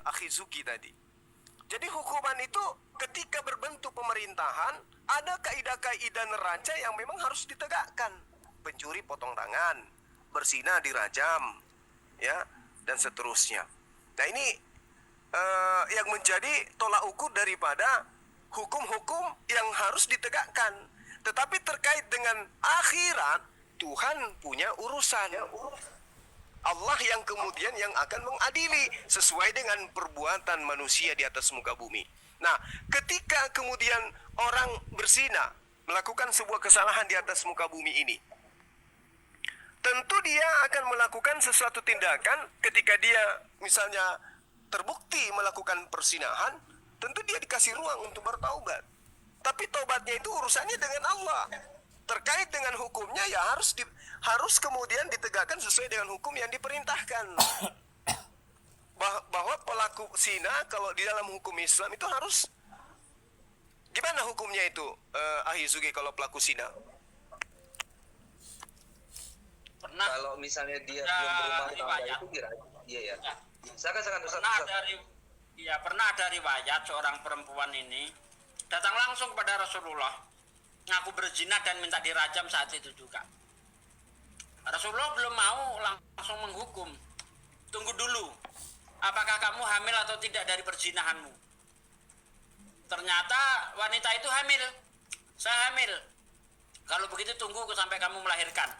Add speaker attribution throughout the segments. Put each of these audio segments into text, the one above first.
Speaker 1: Akhi Zuki tadi. Jadi hukuman itu ketika berbentuk pemerintahan, ada kaidah-kaidah neraca yang memang harus ditegakkan. Pencuri potong tangan, berzina dirajam, ya, dan seterusnya. Nah ini yang menjadi tolak ukur daripada hukum-hukum yang harus ditegakkan. Tetapi terkait dengan akhirat, Tuhan punya urusan. Allah yang kemudian yang akan mengadili sesuai dengan perbuatan manusia di atas muka bumi. Nah, ketika kemudian orang berzina, melakukan sebuah kesalahan di atas muka bumi ini, tentu dia akan melakukan sesuatu tindakan ketika dia misalnya terbukti melakukan persinahan, tentu dia dikasih ruang untuk bertaubat. Tapi taubatnya itu urusannya dengan Allah. Terkait dengan hukumnya ya harus kemudian ditegakkan sesuai dengan hukum yang diperintahkan. Bahwa pelaku zina kalau di dalam hukum Islam itu harus gimana hukumnya itu, Ahizugi, kalau pelaku zina?
Speaker 2: Pernah
Speaker 3: kalau misalnya dia belum berumah tangga itu iya ya. Silakan
Speaker 2: pernah ada riwayat seorang perempuan ini datang langsung kepada Rasulullah ngaku berzina dan minta dirajam saat itu juga. Rasulullah belum mau langsung menghukum. Tunggu dulu, apakah kamu hamil atau tidak dari perzinahanmu? Ternyata wanita itu hamil. Saya hamil. Kalau begitu tunggu sampai kamu melahirkan.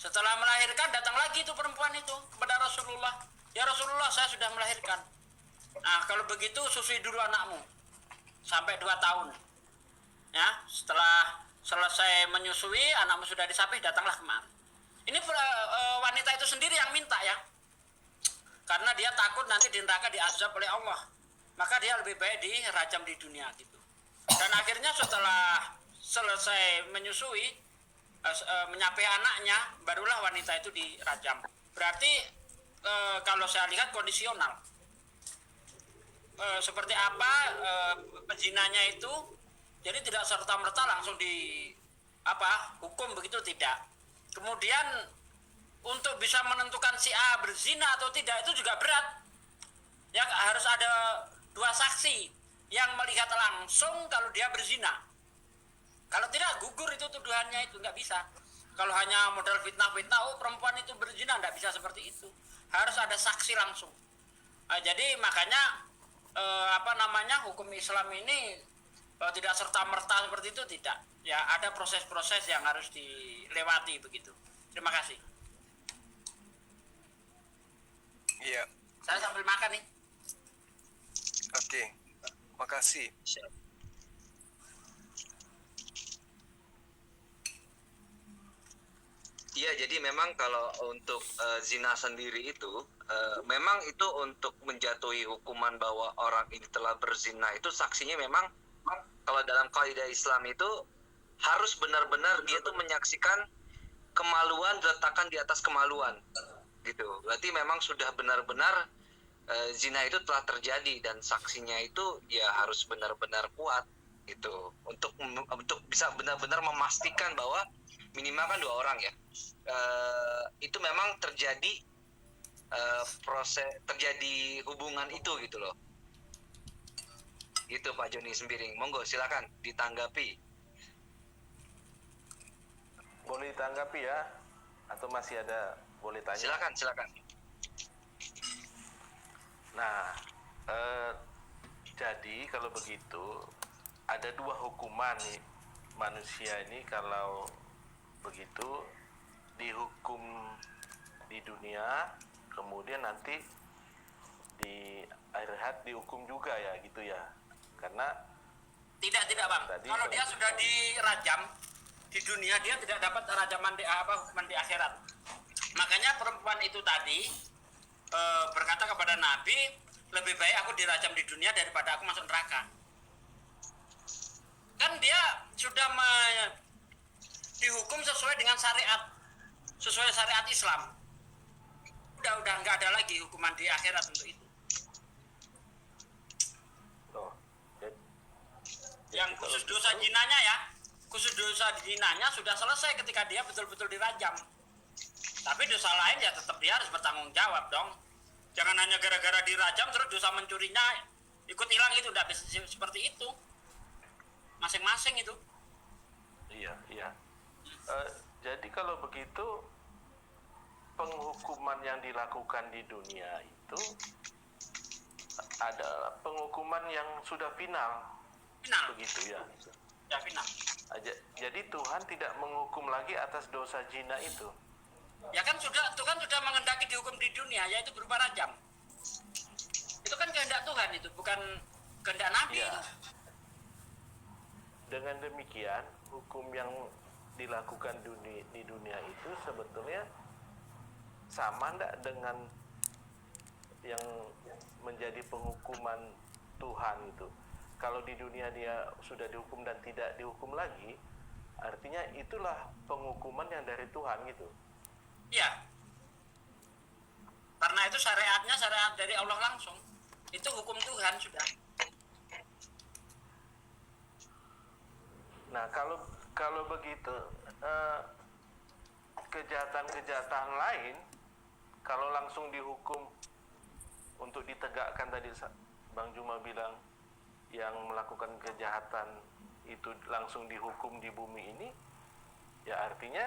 Speaker 2: Setelah melahirkan datang lagi itu perempuan itu kepada Rasulullah. Ya Rasulullah, saya sudah melahirkan. Nah kalau begitu susui dulu anakmu sampai 2 tahun. Ya, setelah selesai menyusui, anakmu sudah disapih, datanglah kemari. Ini wanita itu sendiri yang minta ya. Karena dia takut nanti di neraka diazab oleh Allah. Maka dia lebih baik dirajam di dunia gitu. Dan akhirnya setelah selesai menyusui, menyapih anaknya, barulah wanita itu dirajam. Berarti kalau saya lihat kondisional. Seperti apa pezinanya itu, jadi tidak serta-merta langsung hukum begitu, tidak. Kemudian untuk bisa menentukan si A berzina atau tidak itu juga berat. Ya harus ada 2 saksi yang melihat langsung kalau dia berzina. Kalau tidak gugur itu tuduhannya, itu nggak bisa. Kalau hanya modal fitnah-fitnah, perempuan itu berzina, nggak bisa seperti itu. Harus ada saksi langsung. Jadi makanya hukum Islam ini tidak serta-merta seperti itu, tidak. Ya ada proses-proses yang harus dilewati begitu. Terima kasih.
Speaker 1: Iya.
Speaker 2: Saya sambil makan nih.
Speaker 1: Oke. Makasih.
Speaker 3: Iya, jadi memang kalau untuk zina sendiri itu memang itu untuk menjatuhi hukuman bahwa orang ini telah berzina itu saksinya memang kalau dalam kaidah Islam itu harus benar-benar dia tuh menyaksikan kemaluan diletakkan di atas kemaluan gitu. Berarti memang sudah benar-benar zina itu telah terjadi dan saksinya itu ya harus benar-benar kuat gitu untuk bisa benar-benar memastikan bahwa minimal kan 2 orang ya. Itu memang terjadi terjadi hubungan itu gitu loh. Gitu Pak Joni Sembiring. Monggo silakan ditanggapi.
Speaker 4: Boleh ditanggapi ya? Atau masih ada boleh tanya?
Speaker 3: Silakan.
Speaker 4: Nah, jadi kalau begitu ada 2 hukuman nih manusia ini kalau begitu dihukum di dunia, kemudian nanti di akhirat dihukum juga ya gitu ya. Karena
Speaker 2: tidak Bang. Kalau dia sudah dirajam di dunia, dia tidak dapat rajaman hukuman di akhirat. Makanya perempuan itu tadi berkata kepada Nabi, lebih baik aku dirajam di dunia daripada aku masuk neraka. Kan dia sudah dihukum sesuai dengan sesuai syariat Islam. Udah nggak ada lagi hukuman di akhirat untuk itu. Yang khusus dosa zinanya sudah selesai ketika dia betul-betul dirajam. Tapi dosa lain ya tetap dia harus bertanggung jawab dong. Jangan hanya gara-gara dirajam terus dosa mencurinya ikut hilang, itu tidak bisa seperti itu. Masing-masing itu.
Speaker 4: Iya, iya. Jadi kalau begitu penghukuman yang dilakukan di dunia itu adalah penghukuman yang sudah final,
Speaker 2: Final.
Speaker 4: begitu ya.
Speaker 2: Ya final.
Speaker 4: Jadi Tuhan tidak menghukum lagi atas dosa zina itu.
Speaker 2: Ya kan Tuhan sudah menghendaki dihukum di dunia, yaitu berupa rajam. Itu kan kehendak Tuhan, itu bukan kehendak Nabi.
Speaker 4: Ya.
Speaker 2: Itu.
Speaker 4: Dengan demikian, hukum yang dilakukan di dunia itu sebetulnya sama enggak dengan yang menjadi penghukuman Tuhan itu. Kalau di dunia dia sudah dihukum dan tidak dihukum lagi, artinya itulah penghukuman yang dari Tuhan gitu.
Speaker 2: Iya. Karena itu syariatnya syariat dari Allah langsung. Itu hukum Tuhan sudah.
Speaker 4: Nah, kalau begitu kejahatan-kejahatan lain kalau langsung dihukum untuk ditegakkan, tadi Bang Juma bilang yang melakukan kejahatan itu langsung dihukum di bumi ini, ya artinya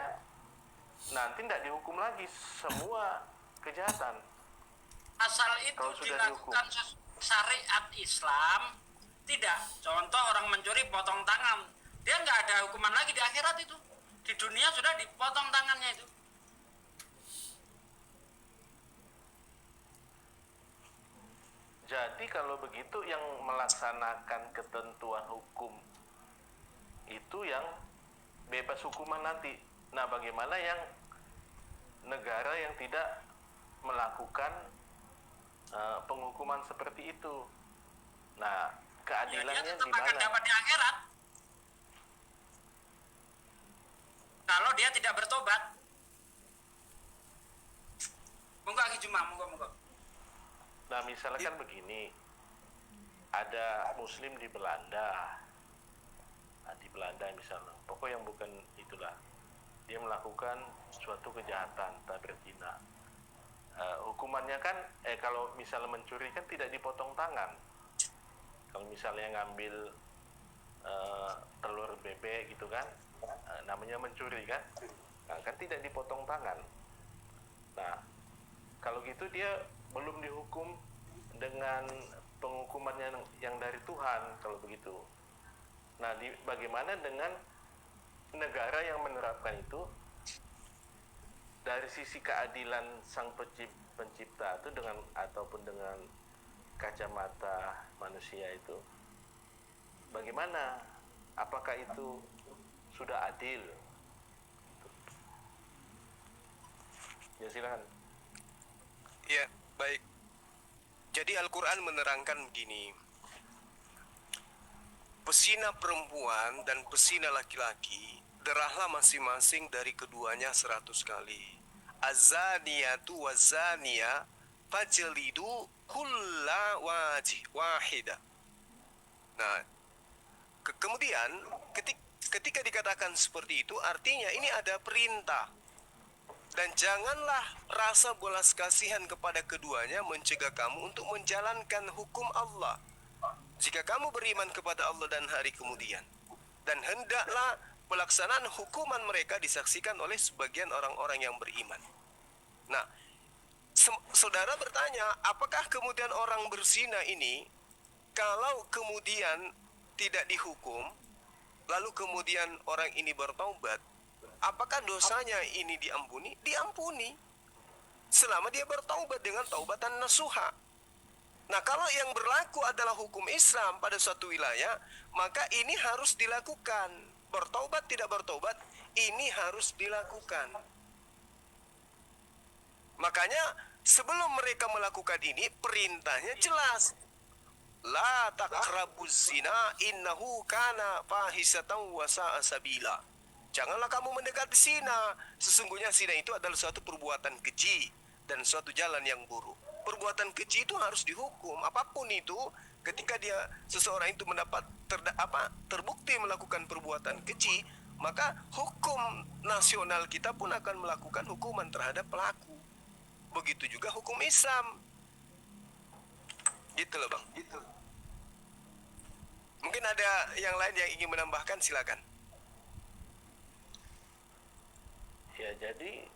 Speaker 4: nanti tidak dihukum lagi semua kejahatan.
Speaker 2: Asal itu
Speaker 4: Kalau sudah
Speaker 2: dilakukan syariat Islam, tidak. Contoh orang mencuri potong tangan, dia nggak ada hukuman lagi di akhirat itu. Di dunia sudah dipotong tangannya itu.
Speaker 4: Jadi kalau begitu yang melaksanakan ketentuan hukum itu yang bebas hukuman nanti. Nah, bagaimana yang negara yang tidak melakukan penghukuman seperti itu? Nah,
Speaker 2: Ya, dia
Speaker 4: keadilannya
Speaker 2: tetap
Speaker 4: di
Speaker 2: akan
Speaker 4: mana?
Speaker 2: dapat di akhirat. Kalau dia tidak bertobat. Monggo Aki Juma, monggo.
Speaker 4: Nah, misalkan begini, ada Muslim di Belanda. Nah, di Belanda misalnya, pokok yang bukan itulah, dia melakukan suatu kejahatan, tabir zina. Hukumannya kan, kalau misalnya mencuri kan tidak dipotong tangan. Kalau misalnya ngambil telur bebek gitu kan, namanya mencuri kan, nah, kan tidak dipotong tangan. Nah, kalau gitu dia belum dihukum dengan penghukuman yang dari Tuhan kalau begitu. Nah, bagaimana dengan negara yang menerapkan itu dari sisi keadilan sang pencipta itu ataupun dengan kacamata manusia itu, bagaimana? Apakah itu sudah adil? Ya, silakan.
Speaker 1: Ya, baik. Jadi Al-Quran menerangkan begini. Pesina perempuan dan pesina laki-laki, derahlah masing-masing dari keduanya 100 kali. Az-zaniyatu waz-zaniya fajlidu kulla wahida. Nah, kemudian ketika dikatakan seperti itu, artinya ini ada perintah. Dan janganlah rasa belas kasihan kepada keduanya mencegah kamu untuk menjalankan hukum Allah, jika kamu beriman kepada Allah dan hari kemudian. Dan hendaklah pelaksanaan hukuman mereka disaksikan oleh sebagian orang-orang yang beriman. Nah, saudara bertanya, apakah kemudian orang berzina ini, kalau kemudian tidak dihukum, lalu kemudian orang ini bertaubat, apakah dosanya ini diampuni? Diampuni, selama dia bertaubat dengan taubatan nasuha. Nah, kalau yang berlaku adalah hukum Islam pada suatu wilayah, maka ini harus dilakukan. Bertaubat tidak bertaubat, ini harus dilakukan. Makanya sebelum mereka melakukan ini, perintahnya jelas. La taqrabuz zina innahu kana fahisatan wa sa'a sabila. Janganlah kamu mendekati zina. Sesungguhnya zina itu adalah suatu perbuatan keji dan suatu jalan yang buruk. Perbuatan keji itu harus dihukum. Apapun itu, ketika seseorang itu terbukti melakukan perbuatan keji, maka hukum nasional kita pun akan melakukan hukuman terhadap pelaku. Begitu juga hukum Islam. Gitu loh Bang. Mungkin ada yang lain yang ingin menambahkan, silakan.
Speaker 4: Ya, jadi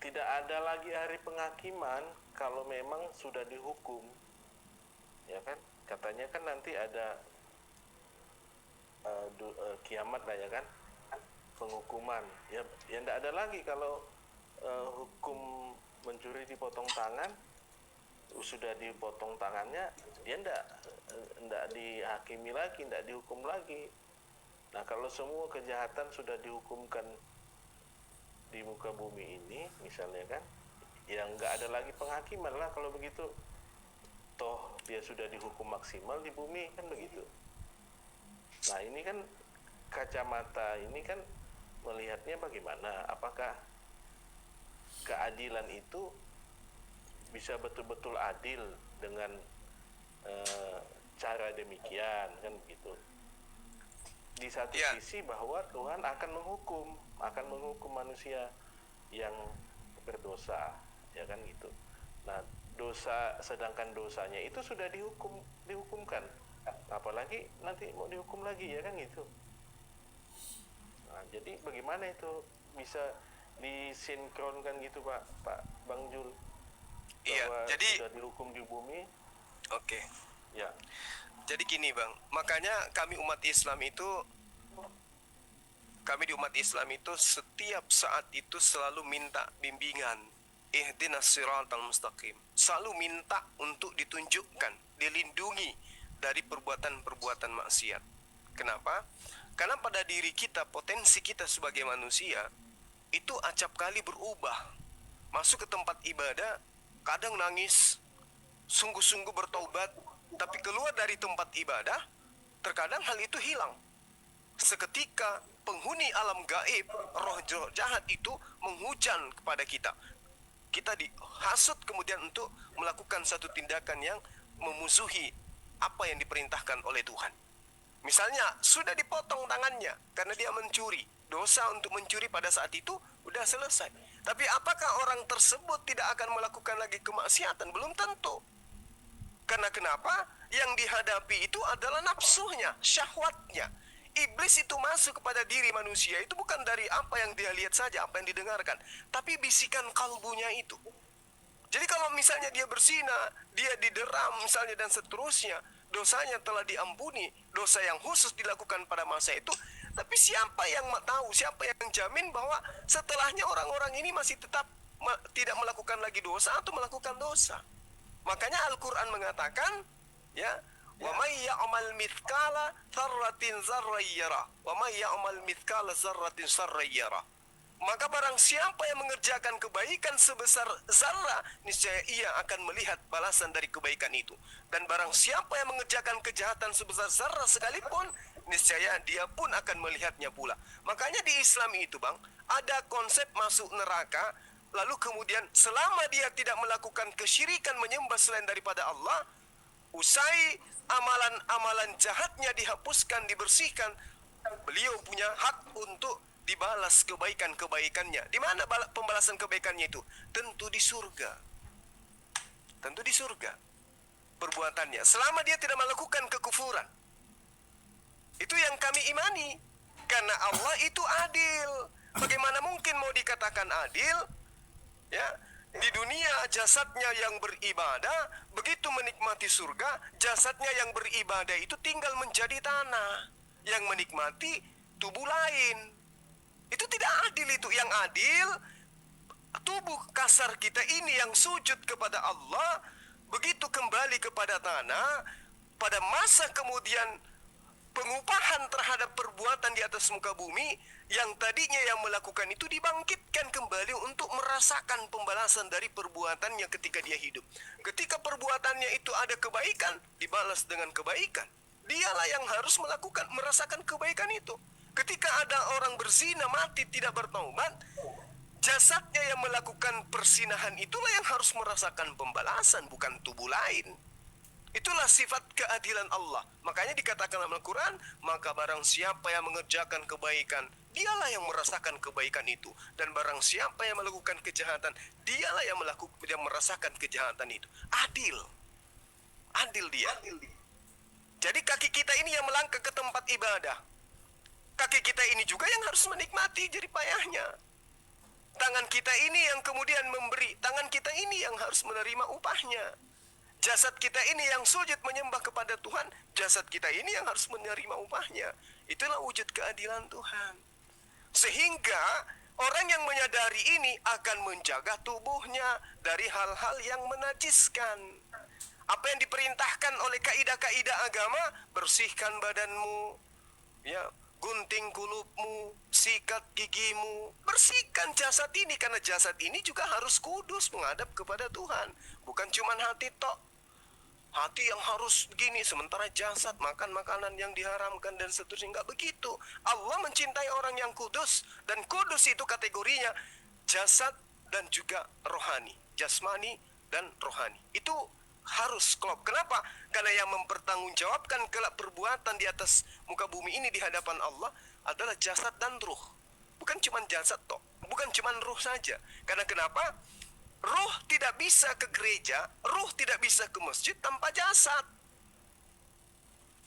Speaker 4: tidak ada lagi hari penghakiman kalau memang sudah dihukum, ya kan? Katanya kan nanti ada kiamat lah ya kan, penghukuman. Ya, yang tidak ada lagi kalau hukum mencuri dipotong tangan, sudah dipotong tangannya, dia tidak dihakimi lagi, tidak dihukum lagi. Nah, kalau semua kejahatan sudah dihukumkan di muka bumi ini, misalnya kan, yang nggak ada lagi penghakiman lah kalau begitu. Toh dia sudah dihukum maksimal di bumi, kan begitu. Nah, ini kan kacamata ini kan melihatnya bagaimana? Apakah keadilan itu bisa betul-betul adil dengan cara demikian, kan begitu. Di satu sisi bahwa Tuhan akan menghukum manusia yang berdosa, ya kan gitu. Nah, sedangkan dosanya itu sudah dihukumkan, apalagi nanti mau dihukum lagi, ya kan gitu. Nah, jadi bagaimana itu bisa disinkronkan gitu, Pak Bang Jul?
Speaker 1: Iya,
Speaker 4: Bahwa
Speaker 1: jadi
Speaker 4: sudah dihukum di bumi.
Speaker 1: oke.
Speaker 4: Ya.
Speaker 1: Jadi gini Bang, makanya kami di umat Islam itu setiap saat itu selalu minta bimbingan. Ihdinas siratal mustaqim. Selalu minta untuk ditunjukkan, dilindungi dari perbuatan-perbuatan maksiat. Kenapa? Karena pada diri kita, potensi kita sebagai manusia itu acap kali berubah. Masuk ke tempat ibadah, kadang nangis, sungguh-sungguh bertaubat, tapi keluar dari tempat ibadah, terkadang hal itu hilang. Seketika penghuni alam gaib, roh jahat itu menghujan kepada kita. Kita dihasut kemudian untuk melakukan satu tindakan yang memusuhi apa yang diperintahkan oleh Tuhan. Misalnya sudah dipotong tangannya karena dia mencuri. Dosa untuk mencuri pada saat itu udah selesai. Tapi apakah orang tersebut tidak akan melakukan lagi kemaksiatan? Belum tentu. Karena kenapa? Yang dihadapi itu adalah nafsunya, syahwatnya. Iblis itu masuk kepada diri manusia itu bukan dari apa yang dia lihat saja, apa yang didengarkan, tapi bisikan kalbunya itu. Jadi kalau misalnya dia berzina, dia dideram misalnya dan seterusnya, dosanya telah diampuni, dosa yang khusus dilakukan pada masa itu, tapi siapa yang tahu, siapa yang jamin bahwa setelahnya orang-orang ini masih tetap tidak melakukan lagi dosa atau melakukan dosa. Makanya Al-Quran mengatakan, ya, wa may ya'mal mithqala dzarratin dzarran yara wa may ya'mal mithqala dzarratin dzarran yara. Maka barang siapa yang mengerjakan kebaikan sebesar zarah, niscaya ia akan melihat balasan dari kebaikan itu. Dan barang siapa yang mengerjakan kejahatan sebesar zarah sekalipun, niscaya dia pun akan melihatnya pula. Makanya di Islam itu Bang, ada konsep masuk neraka, lalu kemudian selama dia tidak melakukan kesyirikan menyembah selain daripada Allah, usai amalan-amalan jahatnya dihapuskan, dibersihkan, beliau punya hak untuk dibalas kebaikan-kebaikannya. Di mana pembalasan kebaikannya itu? Tentu di surga. Tentu di surga. Perbuatannya selama dia tidak melakukan kekufuran. Itu yang kami imani. Karena Allah itu adil. Bagaimana mungkin mau dikatakan adil? Ya, di dunia jasadnya yang beribadah, begitu menikmati surga, jasadnya yang beribadah itu tinggal menjadi tanah. Yang menikmati tubuh lain. Itu tidak adil itu. Yang adil, tubuh kasar kita ini yang sujud kepada Allah, begitu kembali kepada tanah, pada masa kemudian pengupahan terhadap perbuatan di atas muka bumi, yang tadinya yang melakukan itu dibangkitkan kembali untuk merasakan pembalasan dari perbuatannya ketika dia hidup. Ketika perbuatannya itu ada kebaikan, dibalas dengan kebaikan. Dialah yang harus merasakan kebaikan itu. Ketika ada orang berzina mati tidak bertaubat, jasadnya yang melakukan persinahan itulah yang harus merasakan pembalasan, bukan tubuh lain. Itulah sifat keadilan Allah. Makanya dikatakan dalam Al-Quran, maka barang siapa yang mengerjakan kebaikan, dialah yang merasakan kebaikan itu. Dan barang siapa yang melakukan kejahatan, dialah yang merasakan kejahatan itu. Adil. batil dia. Jadi kaki kita ini yang melangkah ke tempat ibadah. Kaki kita ini juga yang harus menikmati jerih payahnya. Tangan kita ini yang kemudian memberi. Tangan kita ini yang harus menerima upahnya. Jasad kita ini yang sujud menyembah kepada Tuhan. Jasad kita ini yang harus menerima upahnya. Itulah wujud keadilan Tuhan. Sehingga orang yang menyadari ini akan menjaga tubuhnya dari hal-hal yang menajiskan. Apa yang diperintahkan oleh kaidah-kaidah agama, bersihkan badanmu, ya, gunting kulupmu, sikat gigimu, bersihkan jasad ini, karena jasad ini juga harus kudus menghadap kepada Tuhan. Bukan cuma hati tok. Hati yang harus begini, sementara jasad makan makanan yang diharamkan dan seterusnya. Enggak begitu. Allah mencintai orang yang kudus, dan kudus itu kategorinya jasad dan juga rohani, jasmani dan rohani. Itu harus klop. Kenapa? Karena yang mempertanggungjawabkan kelak perbuatan di atas muka bumi ini di hadapan Allah adalah jasad dan ruh. Bukan cuma jasad toh, bukan cuma ruh saja. Karena kenapa? Ruh tidak bisa ke gereja, ruh tidak bisa ke masjid tanpa jasad.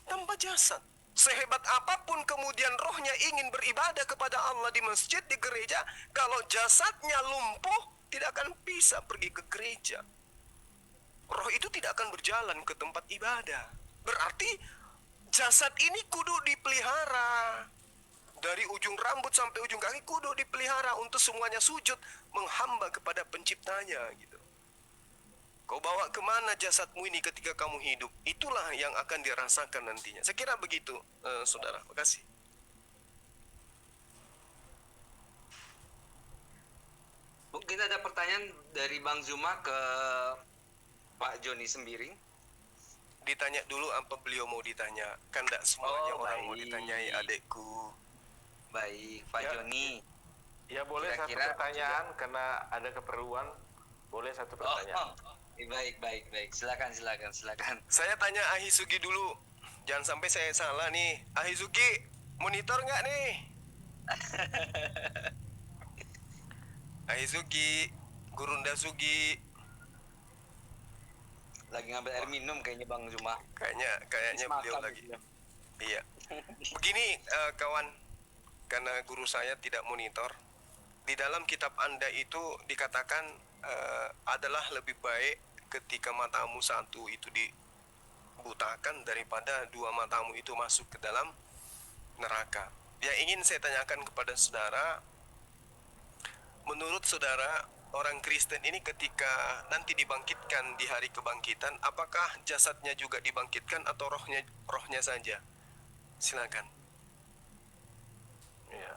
Speaker 1: Tanpa jasad. Sehebat apapun kemudian rohnya ingin beribadah kepada Allah di masjid, di gereja, kalau jasadnya lumpuh, tidak akan bisa pergi ke gereja. Roh itu tidak akan berjalan ke tempat ibadah. Berarti jasad ini kudu dipelihara. Dari ujung rambut sampai ujung kaki kudu dipelihara untuk semuanya sujud menghamba kepada penciptanya gitu. Kau bawa kemana jasadmu ini ketika kamu hidup? Itulah yang akan dirasakan nantinya. Saya kira begitu, saudara. Makasih.
Speaker 3: Mungkin ada pertanyaan dari Bang Zuma ke Pak Joni Sembiring.
Speaker 1: Ditanya dulu apa beliau mau ditanya. Kan tidak semuanya orang mau ditanyai, adekku.
Speaker 3: Baik, Pak
Speaker 4: Ya.
Speaker 3: Joni.
Speaker 4: Ya boleh satu
Speaker 3: Kira-kira
Speaker 4: pertanyaan karena ada keperluan. Boleh satu pertanyaan.
Speaker 3: Baik. Silakan.
Speaker 1: Saya tanya Ahisugi dulu. Jangan sampai saya salah nih. Ahisugi, monitor nggak nih? Ahisugi, Gurunda Sugi.
Speaker 3: Lagi ngambil air minum kayaknya Bang Zuma.
Speaker 1: Kayaknya beliau lagi. Iya. Begini kawan, karena guru saya tidak monitor. Di dalam kitab Anda itu dikatakan adalah lebih baik ketika matamu satu itu dibutakan daripada dua matamu itu masuk ke dalam neraka. Yang ingin saya tanyakan kepada saudara, menurut saudara, orang Kristen ini ketika nanti dibangkitkan di hari kebangkitan, apakah jasadnya juga dibangkitkan atau rohnya saja? Silakan.
Speaker 4: Ya,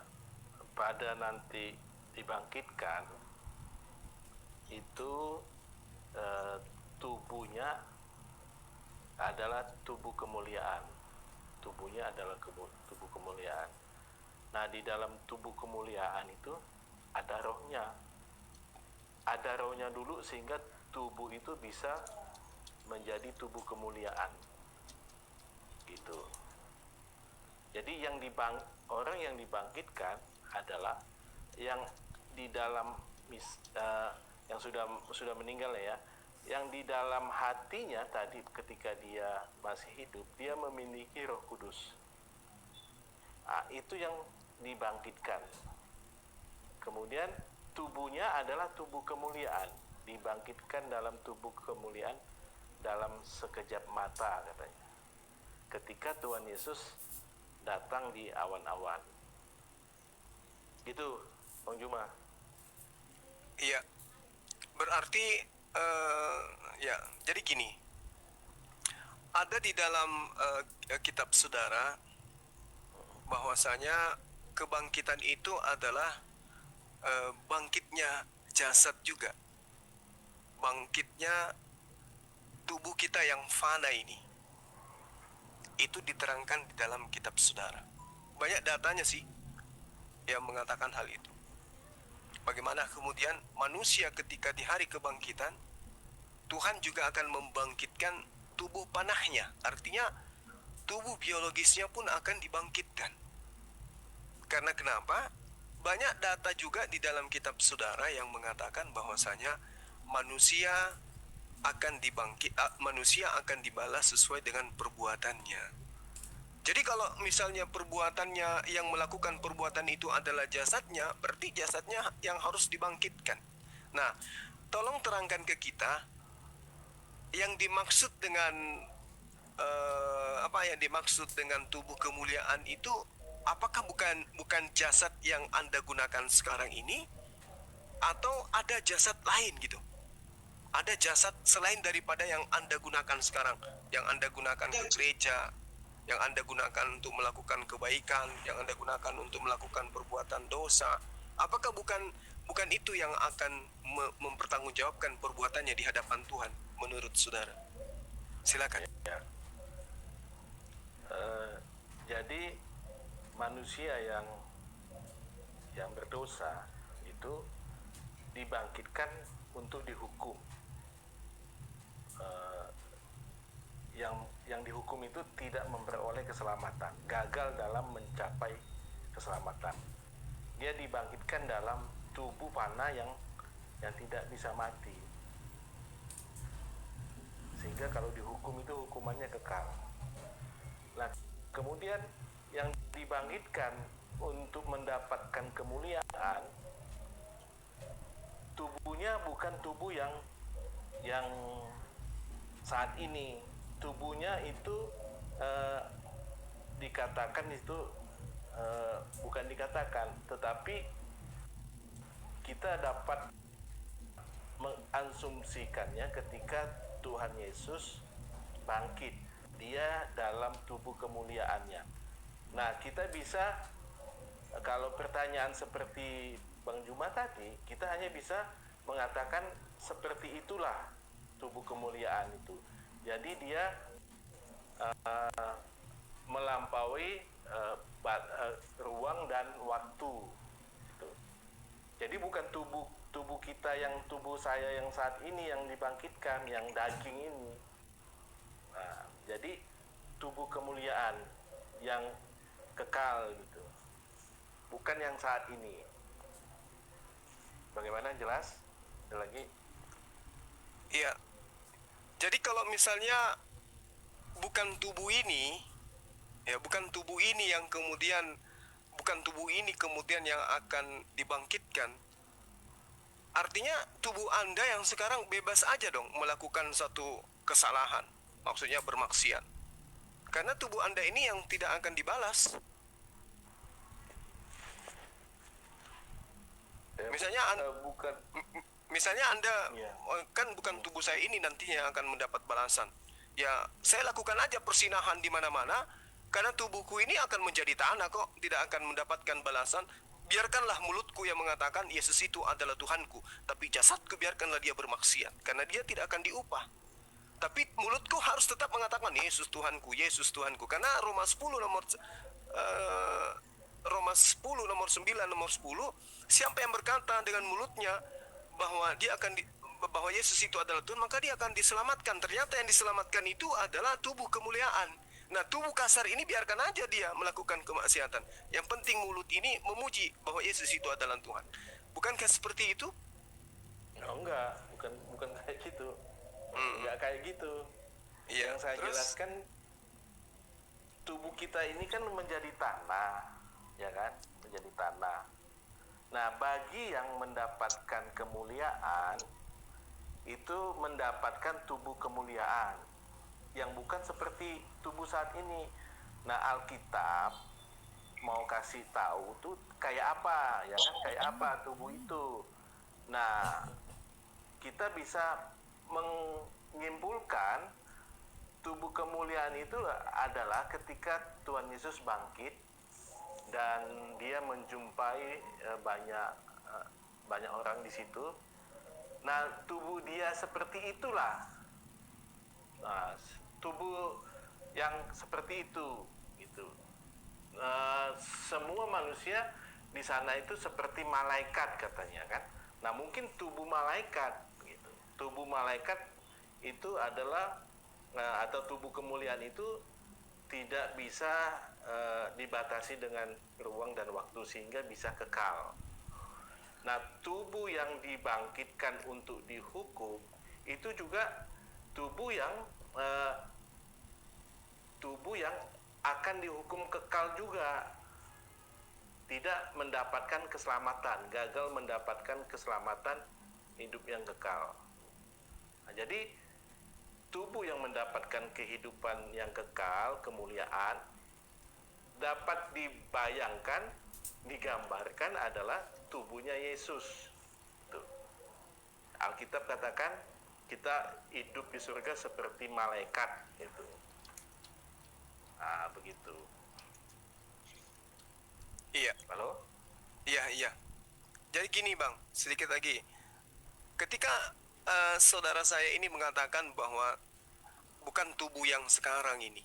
Speaker 4: pada nanti dibangkitkan itu tubuhnya adalah tubuh kemuliaan. Tubuhnya adalah tubuh kemuliaan. Nah, di dalam tubuh kemuliaan itu ada rohnya. Ada rohnya dulu sehingga tubuh itu bisa menjadi tubuh kemuliaan. Gitu. Jadi orang yang dibangkitkan adalah yang di dalam yang sudah meninggal ya, yang di dalam hatinya tadi ketika dia masih hidup dia memiliki Roh Kudus. Nah, itu yang dibangkitkan. Kemudian tubuhnya adalah tubuh kemuliaan, dibangkitkan dalam tubuh kemuliaan dalam sekejap mata katanya. Ketika Tuhan Yesus datang di awan-awan. Gitu, Bang Juma.
Speaker 1: Iya. Berarti ya, jadi gini. Ada di dalam kitab saudara bahwasanya kebangkitan itu adalah bangkitnya jasad juga. Bangkitnya tubuh kita yang fana ini. Itu diterangkan di dalam kitab saudara. Banyak datanya sih yang mengatakan hal itu. Bagaimana kemudian manusia ketika di hari kebangkitan, Tuhan juga akan membangkitkan tubuh panahnya. Artinya tubuh biologisnya pun akan dibangkitkan. Karena kenapa? Banyak data juga di dalam kitab saudara yang mengatakan bahwasanya manusia manusia akan dibalas sesuai dengan perbuatannya. Jadi kalau misalnya perbuatannya, yang melakukan perbuatan itu adalah jasadnya, berarti jasadnya yang harus dibangkitkan. Nah, tolong terangkan ke kita yang dimaksud dengan apa yang dimaksud dengan tubuh kemuliaan itu, apakah bukan jasad yang Anda gunakan sekarang ini, atau ada jasad lain gitu? Ada jasad selain daripada yang Anda gunakan sekarang, yang Anda gunakan ke gereja, yang Anda gunakan untuk melakukan kebaikan, yang Anda gunakan untuk melakukan perbuatan dosa. Apakah bukan itu yang akan mempertanggungjawabkan perbuatannya di hadapan Tuhan menurut saudara? Silakan.
Speaker 4: Ya. Jadi manusia yang berdosa itu dibangkitkan untuk dihukum. Yang dihukum itu tidak memperoleh keselamatan, gagal dalam mencapai keselamatan. Dia dibangkitkan dalam tubuh panah yang tidak bisa mati, sehingga kalau dihukum itu hukumannya kekal. Nah, kemudian yang dibangkitkan untuk mendapatkan kemuliaan, tubuhnya bukan tubuh yang saat ini. Tubuhnya itu dikatakan itu bukan dikatakan, tetapi kita dapat mengasumsikannya ketika Tuhan Yesus bangkit, dia dalam tubuh kemuliaannya. Nah, kita bisa, kalau pertanyaan seperti Bang Juma tadi, kita hanya bisa mengatakan seperti itulah tubuh kemuliaan itu. Jadi dia melampaui ruang dan waktu. Gitu. Jadi bukan tubuh kita, yang tubuh saya yang saat ini yang dibangkitkan, yang daging ini. Nah, jadi tubuh kemuliaan yang kekal gitu, bukan yang saat ini. Bagaimana, jelas? Ada lagi?
Speaker 1: Iya. Jadi kalau misalnya bukan tubuh ini, ya bukan tubuh ini yang kemudian, bukan tubuh ini kemudian yang akan dibangkitkan, artinya tubuh Anda yang sekarang bebas aja dong melakukan satu kesalahan, maksudnya bermaksiat. Karena tubuh Anda ini yang tidak akan dibalas. Misalnya Anda, kan bukan tubuh saya ini nantinya yang akan mendapat balasan. Ya, saya lakukan aja persinahan di mana-mana, karena tubuhku ini akan menjadi tanah kok, tidak akan mendapatkan balasan. Biarkanlah mulutku yang mengatakan Yesus itu adalah Tuhanku, tapi jasadku biarkanlah dia bermaksiat, karena dia tidak akan diupah. Tapi mulutku harus tetap mengatakan Yesus Tuhanku, Yesus Tuhanku. Karena Roma 10 nomor 9 nomor 10, siapa yang berkata dengan mulutnya bahwa bahwa Yesus itu adalah Tuhan, maka dia akan diselamatkan. Ternyata yang diselamatkan itu adalah tubuh kemuliaan. Nah, tubuh kasar ini biarkan aja dia melakukan kemaksiatan. Yang penting mulut ini memuji bahwa Yesus itu adalah Tuhan. Bukankah seperti itu?
Speaker 4: Oh, enggak, bukan kayak gitu. Enggak kayak gitu.
Speaker 1: Iya,
Speaker 4: Yang saya
Speaker 1: terus?
Speaker 4: jelaskan, tubuh kita ini kan menjadi tanah, ya kan? Menjadi tanah. Nah, bagi yang mendapatkan kemuliaan, itu mendapatkan tubuh kemuliaan yang bukan seperti tubuh saat ini. Nah, Alkitab mau kasih tahu tuh kayak apa, ya kan? Kayak apa tubuh itu. Nah, kita bisa menyimpulkan tubuh kemuliaan itu adalah ketika Tuhan Yesus bangkit dan dia menjumpai banyak orang di situ. Nah, tubuh dia seperti itulah. Nah, tubuh yang seperti itu gitu. Semua manusia di sana itu seperti malaikat katanya kan. Nah, mungkin tubuh malaikat gitu. Tubuh malaikat itu adalah atau tubuh kemuliaan itu tidak bisa dibatasi dengan ruang dan waktu sehingga bisa kekal. Nah, tubuh yang dibangkitkan untuk dihukum itu juga tubuh yang eh, tubuh yang akan dihukum kekal juga, tidak mendapatkan keselamatan, gagal mendapatkan keselamatan hidup yang kekal. Nah, jadi tubuh yang mendapatkan kehidupan yang kekal, kemuliaan, dapat dibayangkan, digambarkan adalah tubuhnya Yesus. Tuh. Alkitab katakan kita hidup di surga seperti malaikat itu. Begitu.
Speaker 1: Iya,
Speaker 4: Halo?
Speaker 1: iya. Jadi gini Bang, sedikit lagi. Ketika saudara saya ini mengatakan bahwa bukan tubuh yang sekarang ini,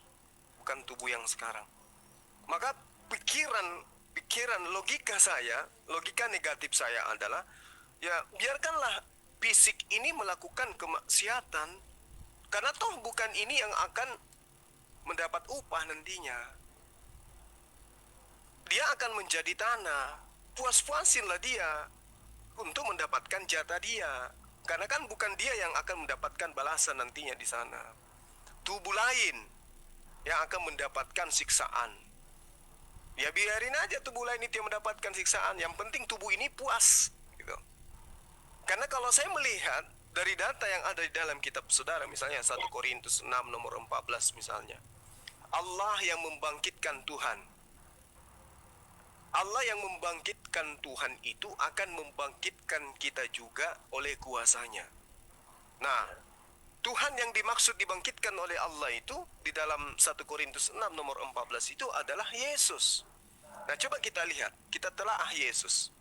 Speaker 1: bukan tubuh yang sekarang, maka pikiran logika negatif saya adalah, ya biarkanlah fisik ini melakukan kemaksiatan, karena toh bukan ini yang akan mendapat upah nantinya. Dia akan menjadi tanah, puas-puasinlah dia untuk mendapatkan jatah dia, karena kan bukan dia yang akan mendapatkan balasan nantinya di sana. Tubuh lain yang akan mendapatkan siksaan. Ya biarin aja tubuh lain itu yang mendapatkan siksaan, yang penting tubuh ini puas gitu. Karena kalau saya melihat dari data yang ada di dalam kitab saudara, misalnya 1 Korintus 6 nomor 14 misalnya, Allah yang membangkitkan Tuhan, Allah yang membangkitkan Tuhan itu akan membangkitkan kita juga oleh kuasanya. Nah, Tuhan yang dimaksud dibangkitkan oleh Allah itu di dalam 1 Korintus 6 nomor 14 itu adalah Yesus. Nah, coba kita lihat, kita telaah Yesus.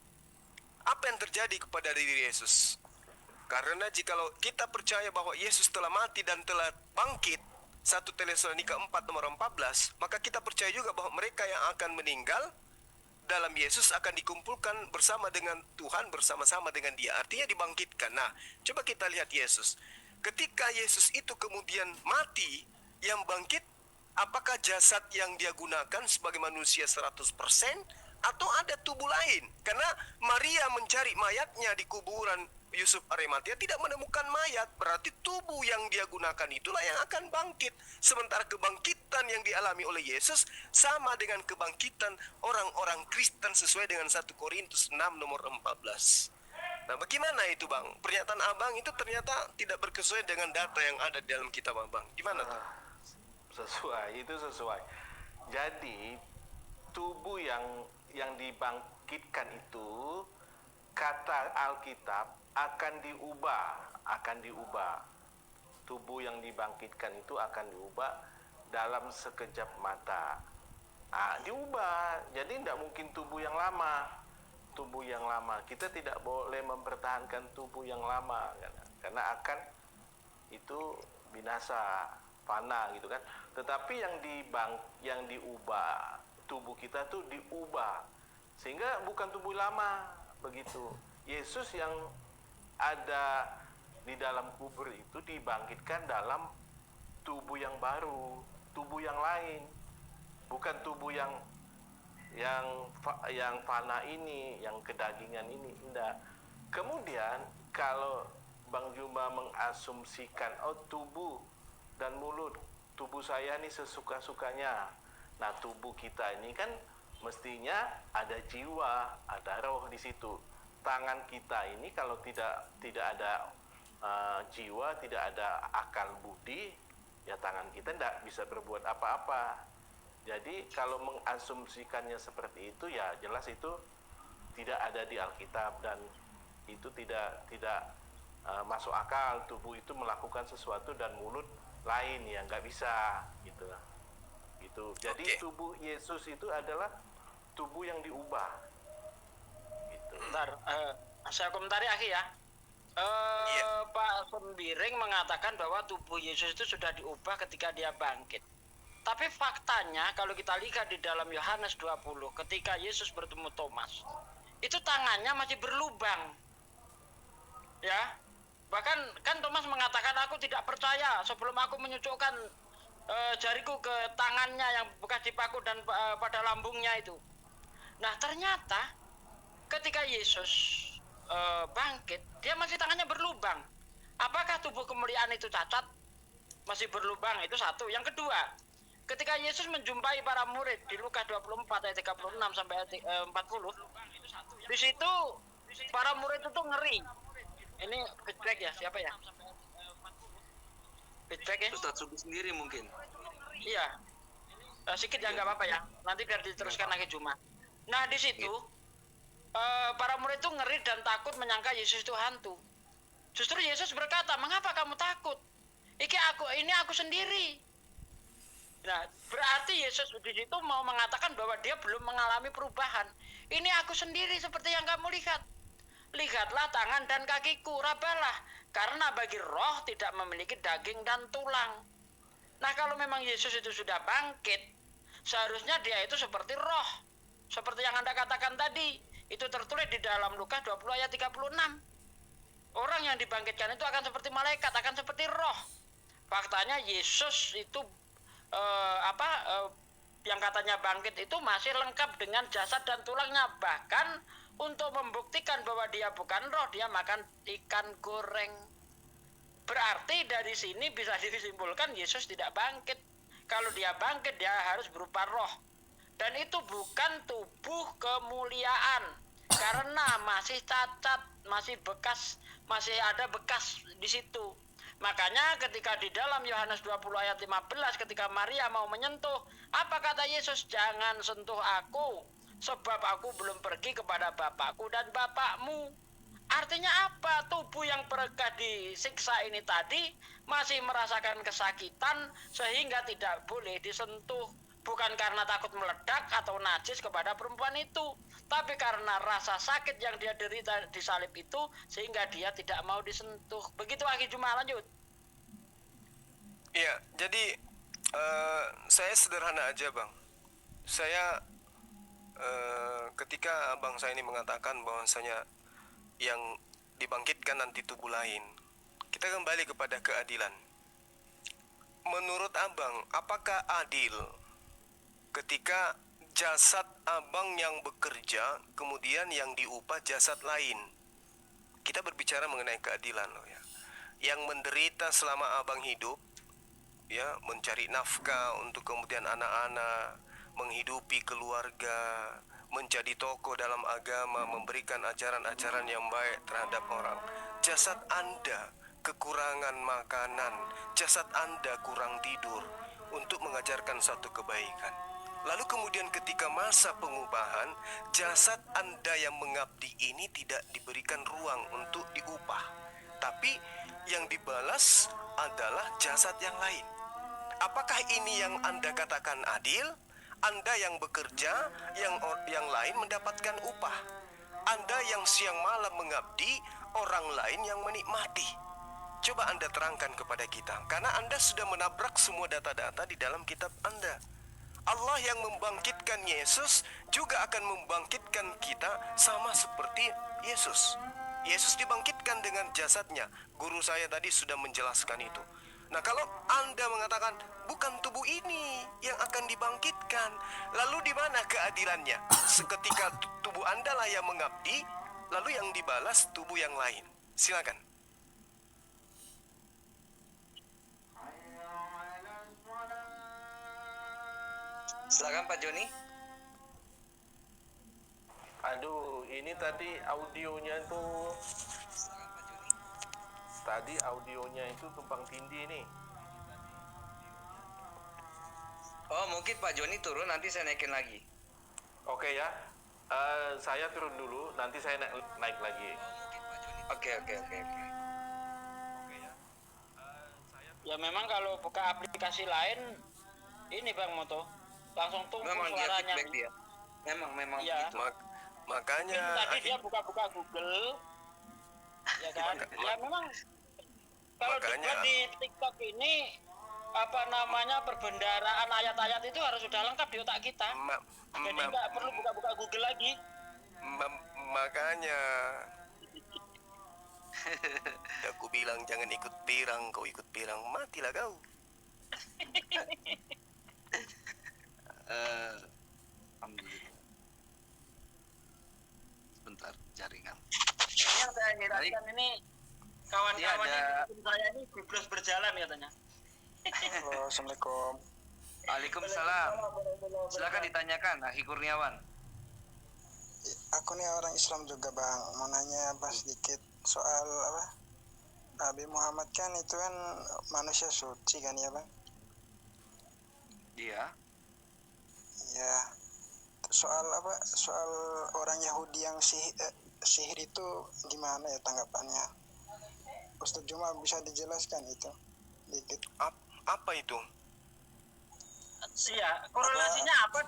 Speaker 1: Apa yang terjadi kepada diri Yesus? Karena jikalau kita percaya bahwa Yesus telah mati dan telah bangkit, 1 Tesalonika 4 nomor 14, maka kita percaya juga bahwa mereka yang akan meninggal dalam Yesus akan dikumpulkan bersama dengan Tuhan, bersama-sama dengan Dia. Artinya dibangkitkan. Nah, coba kita lihat Yesus. Ketika Yesus itu kemudian mati, yang bangkit, apakah jasad yang dia gunakan sebagai manusia 100% atau ada tubuh lain? Karena Maria mencari mayatnya di kuburan Yusuf Arimatea tidak menemukan mayat, berarti tubuh yang dia gunakan itulah yang akan bangkit. Sementara kebangkitan yang dialami oleh Yesus sama dengan kebangkitan orang-orang Kristen sesuai dengan 1 Korintus 6 nomor 14. Nah, bagaimana itu Bang? Pernyataan Abang itu ternyata tidak berkesesuaian dengan data yang ada di dalam kitab Abang. Gimana tuh?
Speaker 4: Sesuai. Jadi tubuh yang dibangkitkan itu, kata Alkitab, akan diubah. Tubuh yang dibangkitkan itu akan diubah dalam sekejap mata. Diubah. Jadi tidak mungkin tubuh yang lama. Kita tidak boleh mempertahankan tubuh yang lama, karena akan itu binasa, fana gitu kan. Tetapi yang diubah, tubuh kita tuh diubah sehingga bukan tubuh lama begitu. Yesus yang ada di dalam kubur itu dibangkitkan dalam tubuh yang baru, tubuh yang lain, bukan tubuh yang fana ini, yang kedagingan ini, enggak. Kemudian kalau Bang Juma mengasumsikan, tubuh dan mulut, tubuh saya ini sesuka-sukanya. Nah, tubuh kita ini kan mestinya ada jiwa, ada roh di situ. Tangan kita ini kalau tidak ada jiwa, tidak ada akal budi, ya tangan kita tidak bisa berbuat apa-apa. Jadi kalau mengasumsikannya seperti itu, ya jelas itu tidak ada di Alkitab, dan itu tidak masuk akal. Tubuh itu melakukan sesuatu dan mulut lain, ya nggak bisa gitu. Jadi tubuh Yesus itu adalah tubuh yang diubah. Gitu.
Speaker 2: Bentar, saya komentari Akhi ya. Pak Sembiring mengatakan bahwa tubuh Yesus itu sudah diubah ketika dia bangkit. Tapi faktanya kalau kita lihat di dalam Yohanes 20, ketika Yesus bertemu Thomas, itu tangannya masih berlubang. Ya. Bahkan kan Thomas mengatakan, aku tidak percaya sebelum aku menyucukkan jariku ke tangannya yang bekas dipaku dan pada lambungnya itu. Nah, ternyata ketika Yesus bangkit, dia masih tangannya berlubang. Apakah tubuh kemuliaan itu cacat? masih berlubang, itu satu. Yang kedua, ketika Yesus menjumpai para murid di Lukas 24 ayat 36 sampai ayat 40, di situ para murid itu ngeri. Ini feedback ya, siapa ya? Feedback ya?
Speaker 3: Ustadz Subuh sendiri mungkin.
Speaker 2: Iya. Sedikit ya, nggak apa-apa ya. Nanti biar diteruskan lagi Jumat. Nah, di situ para murid itu ngeri dan takut menyangka Yesus itu hantu. Justru Yesus berkata, "Mengapa kamu takut? Ini aku sendiri." Nah, berarti Yesus di situ mau mengatakan bahwa dia belum mengalami perubahan. Ini aku sendiri seperti yang kamu lihat. Lihatlah tangan dan kakiku, rabalah. Karena bagi roh tidak memiliki daging dan tulang. Nah, kalau memang Yesus itu sudah bangkit, seharusnya dia itu seperti roh. Seperti yang Anda katakan tadi, itu tertulis di dalam Lukas 20 ayat 36. Orang yang dibangkitkan itu akan seperti malaikat, akan seperti roh. Faktanya Yesus itu yang katanya bangkit itu masih lengkap dengan jasad dan tulangnya. Bahkan untuk membuktikan bahwa dia bukan roh, dia makan ikan goreng. Berarti dari sini bisa disimpulkan Yesus tidak bangkit. Kalau dia bangkit, dia harus berupa roh. Dan itu bukan tubuh kemuliaan. Karena masih cacat, masih ada bekas di situ. Makanya ketika di dalam Yohanes 20 ayat 15, ketika Maria mau menyentuh, apa kata Yesus? "Jangan sentuh aku, sebab aku belum pergi kepada Bapakku dan Bapakmu." Artinya apa? Tubuh yang pernah disiksa ini tadi masih merasakan kesakitan sehingga tidak boleh disentuh. Bukan karena takut meledak atau najis kepada perempuan itu, tapi karena rasa sakit yang dia derita di salib itu sehingga dia tidak mau disentuh. Begitu Aki Juma, lanjut.
Speaker 1: Iya, jadi saya sederhana aja Bang. Saya ketika abang saya ini mengatakan bahwasanya yang dibangkitkan nanti tubuh lain, kita kembali kepada keadilan. Menurut abang, apakah adil ketika jasad abang yang bekerja kemudian yang diupah jasad lain? Kita berbicara mengenai keadilan loh ya. Yang menderita selama abang hidup, ya, mencari nafkah untuk kemudian anak-anak, menghidupi keluarga, menjadi tokoh dalam agama, memberikan ajaran-ajaran yang baik terhadap orang. Jasad Anda kekurangan makanan, jasad Anda kurang tidur untuk mengajarkan satu kebaikan. Lalu kemudian ketika masa pengupahan, jasad Anda yang mengabdi ini tidak diberikan ruang untuk diupah, tapi yang dibalas adalah jasad yang lain. Apakah ini yang Anda katakan adil? Anda yang bekerja, yang lain mendapatkan upah. Anda yang siang malam mengabdi, orang lain yang menikmati. Coba Anda terangkan kepada kita, karena Anda sudah menabrak semua data-data di dalam kitab Anda. Allah yang membangkitkan Yesus juga akan membangkitkan kita sama seperti Yesus. Yesus dibangkitkan dengan jasadnya. Guru saya tadi sudah menjelaskan itu. Nah, kalau Anda mengatakan bukan tubuh ini yang akan dibangkitkan, lalu di mana keadilannya? Seketika tubuh Anda lah yang mengabdi, lalu yang dibalas tubuh yang lain. Silakan.
Speaker 3: Silakan Pak Joni.
Speaker 4: Aduh, ini tadi audionya tuh. Tadi audionya itu tumpang tindih nih.
Speaker 3: Oh, mungkin Pak Joni turun, nanti saya naikin lagi.
Speaker 4: Oke ya, saya turun dulu, nanti saya naik lagi.
Speaker 3: Oke.
Speaker 2: Ya memang kalau buka aplikasi lain, ini Bang Moto, langsung tumbuh
Speaker 3: Memang dia
Speaker 2: suaranya.
Speaker 3: feedback dia. Memang
Speaker 2: Iya.
Speaker 3: begitu.
Speaker 1: Makanya
Speaker 2: Tadi dia buka-buka Google, ya kan? Ya memang kalau
Speaker 1: Makanya-
Speaker 2: dibuat di TikTok ini perbendaharaan ayat-ayat itu harus sudah lengkap di otak kita. Jadi nggak perlu buka-buka Google lagi.
Speaker 1: Makanya aku bilang jangan ikut pirang, kau ikut pirang matilah kau.
Speaker 3: Alhamdulillah. Sebentar, jaringan.
Speaker 2: Ini yang saya herankan ini kawan-kawan
Speaker 3: Iya, ada-
Speaker 2: ini saya ini gubros berjalan katanya.
Speaker 5: Halo, Assalamualaikum.
Speaker 3: Waalaikumsalam. Silakan ditanyakan, Akhi Kurniawan.
Speaker 5: Aku nih orang Islam juga bang, mau nanya apa sedikit soal apa? Nabi Muhammad kan itu kan manusia suci kan ya bang?
Speaker 3: Iya.
Speaker 5: Ya, soal apa? Soal orang Yahudi yang sihir itu gimana ya tanggapannya? Ustaz Juma bisa dijelaskan itu dikit?
Speaker 1: Apa itu?
Speaker 2: Iya, korelasinya apa